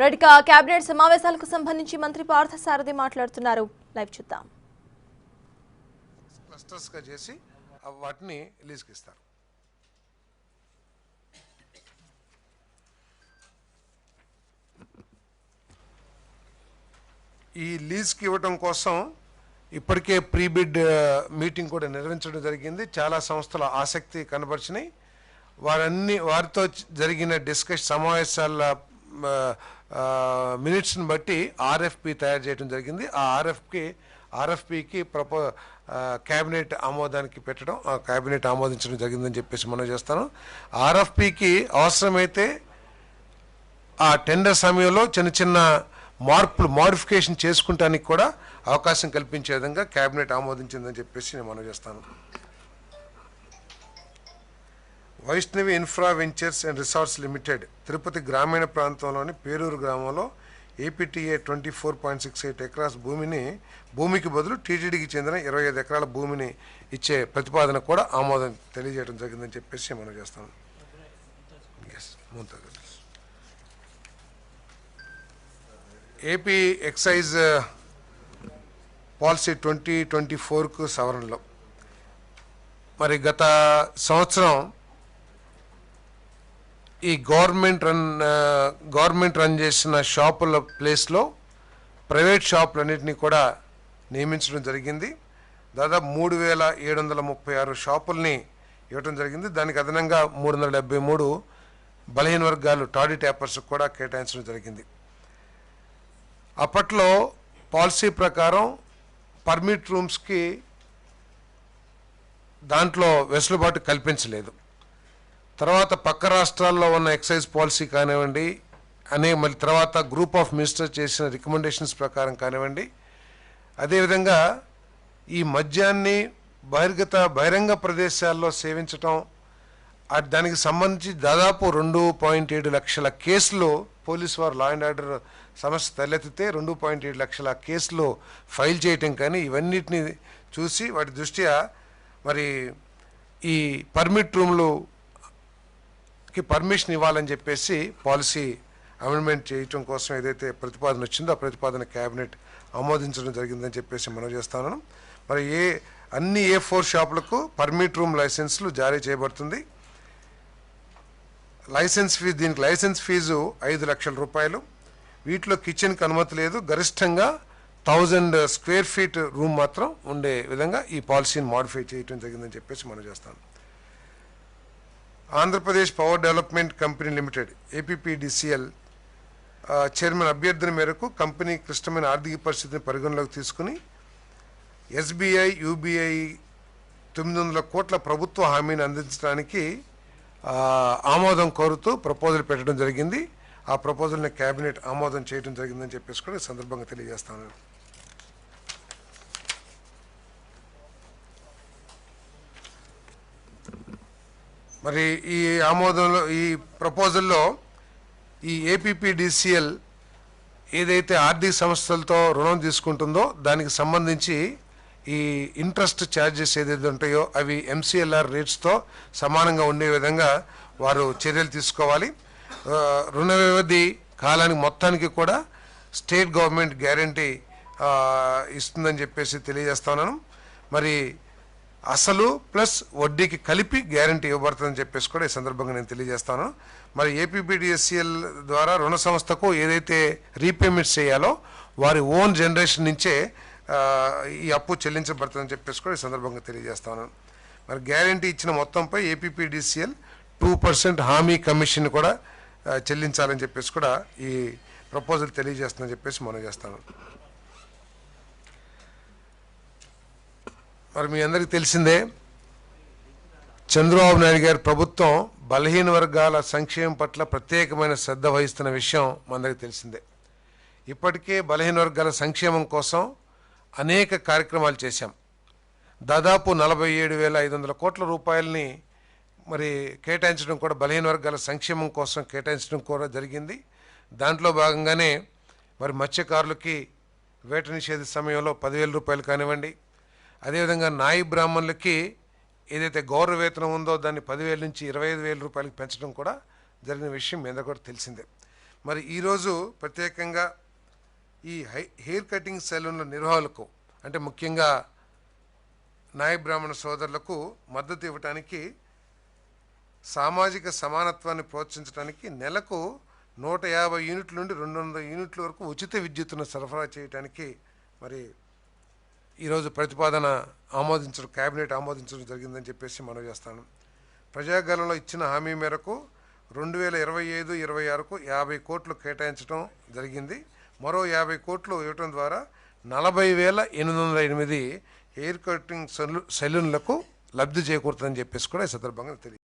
రెడ్కా cabinet సమావేశాలకు సంబంధించి మంత్రి పార్థసారథి మాట్లాడుతున్నారు. లైవ్ చూద్దాం. క్లస్టర్స్ గా చేసి వాటిని రిలీజ్కి ఇస్తారు. ఈ లీజ్కి ఇవ్వటం కోసం ఇప్పటికే ప్రీ బిడ్ మీటింగ్ కూడా నిర్వహించడం జరిగింది. చాలా సంస్థలు ఆసక్తి కనబరిచినాయి. వారితో జరిగిన సమావేశాల మినిట్స్ని బట్టి ఆర్ఎఫ్పి తయారు చేయడం జరిగింది. ఆ ఆర్ఎఫ్పికి క్యాబినెట్ ఆమోదానికి పెట్టడం, ఆ క్యాబినెట్ ఆమోదించడం జరిగిందని చెప్పేసి మనం చేస్తాను. ఆర్ఎఫ్పికి అవసరమైతే ఆ టెండర్ సమయంలో చిన్న మోడిఫికేషన్ చేసుకుంటానికి కూడా అవకాశం కల్పించే విధంగా క్యాబినెట్ ఆమోదించిందని చెప్పేసి నేను మనం చేస్తాను. Vaishnavi infra ventures and resorts limited Tirupati గ్రామీణ ప్రాంతంలోని పేరూరు గ్రామంలో ఏపీటీఏ 24.68 ఎకరాస్ భూమికి బదులు టీటీడీకి చెందిన 25 ఎకరాల భూమిని ఇచ్చే ప్రతిపాదన కూడా ఆమోదం తెలియజేయడం జరిగిందని చెప్పేసి మనం చేస్తాం. ఏపీ ఎక్సైజ్ పాలసీ 2024కు సవరణలో మరి గత సంవత్సరం ఈ గవర్నమెంట్ రన్ చేసిన షాపుల ప్లేస్లో ప్రైవేట్ షాపులన్నింటినీ కూడా నియమించడం జరిగింది. దాదాపు 3736 షాపుల్ని ఇవ్వడం జరిగింది. దానికి అదనంగా 373 బలహీన వర్గాలు టాడీ ట్యాపర్స్ కూడా కేటాయించడం జరిగింది. అప్పట్లో పాలసీ ప్రకారం పర్మిట్ రూమ్స్కి దాంట్లో వెసులుబాటు కల్పించలేదు. తర్వాత పక్క రాష్ట్రాల్లో ఉన్న ఎక్సైజ్ పాలసీ కానివ్వండి, మళ్ళీ తర్వాత గ్రూప్ ఆఫ్ మినిస్టర్స్ చేసిన రికమెండేషన్స్ ప్రకారం కానివ్వండి, అదేవిధంగా ఈ మద్యాన్ని బహిరంగ ప్రదేశాల్లో సేవించటం, దానికి సంబంధించి దాదాపు 2.7 లక్షల కేసులు పోలీసు వారు లా అండ్ ఆర్డర్ సమస్య తలెత్తితే 2.7 లక్షల కేసులు ఫైల్ చేయటం కానీ ఇవన్నిటిని చూసి వాటి దృష్ట్యా మరి ఈ పర్మిట్ రూమ్లుకి పర్మిషన్ ఇవ్వాలని చెప్పేసి పాలసీ అమెండ్మెంట్ చేయటం కోసం ఏదైతే ప్రతిపాదన వచ్చిందో ఆ ప్రతిపాదన క్యాబినెట్ ఆమోదించడం జరిగిందని చెప్పేసి మనం చేస్తాను. మరి అన్ని A4 షాపులకు పర్మిట్ రూమ్ లైసెన్స్లు జారీ చేయబడుతుంది. దీనికి లైసెన్స్ ఫీజు 5 లక్షల రూపాయలు. వీటిలో కిచెన్కి అనుమతి లేదు. గరిష్టంగా 1000 స్క్వేర్ ఫీట్ రూమ్ మాత్రం ఉండే విధంగా ఈ పాలసీని మాడిఫై చేయడం జరిగిందని చెప్పేసి మనం చేస్తాం. Andhra Pradesh power development company limited APPDCL chairman అభ్యర్థన మేరకు కంపెనీ క్లిష్టమైన ఆర్థిక పరిస్థితిని పరిగణలోకి తీసుకుని SBI UBI 900 కోట్ల ప్రభుత్వ హామీని అందించడానికి ఆమోదం కోరుతూ ప్రపోజల్ పెట్టడం జరిగింది. ఆ ప్రపోజల్ని క్యాబినెట్ ఆమోదం చేయడం జరిగిందని చెప్పేసి కూడా ఈ సందర్భంగా తెలియజేస్తాను. మరి ఈ ప్రపోజల్లో ఈ APPDCL ఏదైతే ఆర్థిక సంస్థలతో రుణం తీసుకుంటుందో దానికి సంబంధించి ఈ ఇంట్రెస్ట్ ఛార్జెస్ ఏదైతే ఉంటాయో అవి MCLR రేట్స్తో సమానంగా ఉండే విధంగా వారు చర్యలు తీసుకోవాలి. రుణ వ్యవధి కాలానికి మొత్తానికి కూడా స్టేట్ గవర్నమెంట్ గ్యారంటీ ఇస్తుందని చెప్పేసి తెలియజేస్తున్నాను. మరి అసలు ప్లస్ వడ్డీకి కలిపి గ్యారంటీ ఇవ్వబడుతుందని చెప్పేసి కూడా ఈ సందర్భంగా నేను తెలియజేస్తాను. మరి APPDCL ద్వారా రుణ సంస్థకు ఏదైతే రీపేమెంట్స్ చేయాలో వారి ఓన్ జనరేషన్ నుంచే ఈ అప్పు చెల్లించబడుతుందని చెప్పేసి కూడా ఈ సందర్భంగా తెలియజేస్తాను. మరి గ్యారంటీ ఇచ్చిన మొత్తంపై APPDCL 2% హామీ కమిషన్ కూడా చెల్లించాలని చెప్పేసి కూడా ఈ ప్రపోజల్ తెలియజేస్తుందని చెప్పేసి మనం చేస్తాను. మరి మీ అందరికీ తెలిసిందే, చంద్రబాబు నాయుడు గారి ప్రభుత్వం బలహీన వర్గాల సంక్షేమం పట్ల ప్రత్యేకమైన శ్రద్ధ వహిస్తున్న విషయం మనందరికీ తెలిసిందే. ఇప్పటికే బలహీన వర్గాల సంక్షేమం కోసం అనేక కార్యక్రమాలు చేశాం. దాదాపు 47,500 కోట్ల రూపాయలని మరి కేటాయించడం కూడా బలహీన వర్గాల సంక్షేమం కోసం కేటాయించడం కూడా జరిగింది. దాంట్లో భాగంగానే మరి మత్స్యకారులకి వేట నిషేధ సమయంలో 10,000 రూపాయలు కానివ్వండి, అదేవిధంగా నాయి బ్రాహ్మణులకి ఏదైతే గౌరవ వేతనం ఉందో దాన్ని 10,000 నుంచి 25,000 రూపాయలకి పెంచడం కూడా జరిగిన విషయం మీద కూడా తెలిసిందే. మరి ఈరోజు ప్రత్యేకంగా ఈ హెయిర్ కటింగ్ సెలూన్ల నిర్వాహకులకు అంటే ముఖ్యంగా నాయ బ్రాహ్మణ సోదరులకు మద్దతు ఇవ్వటానికి సామాజిక సమానత్వాన్ని ప్రోత్సహించడానికి నెలకు 150 యూనిట్ల నుండి 200 యూనిట్ల వరకు ఉచిత విద్యుత్తును సరఫరా చేయడానికి మరి ఈరోజు ప్రతిపాదన కేబినెట్ ఆమోదించడం జరిగిందని చెప్పేసి మనం చేస్తాను. ప్రజాగలంలో ఇచ్చిన హామీ మేరకు 2025-26కు 50 కోట్లు కేటాయించడం జరిగింది. మరో 50 కోట్లు ఇవ్వటం ద్వారా 40,808 హెయిర్ కటింగ్ సెలూన్లకు లబ్ధి చేకూరుతుందని చెప్పేసి కూడా ఈ సందర్భంగా తెలియదు.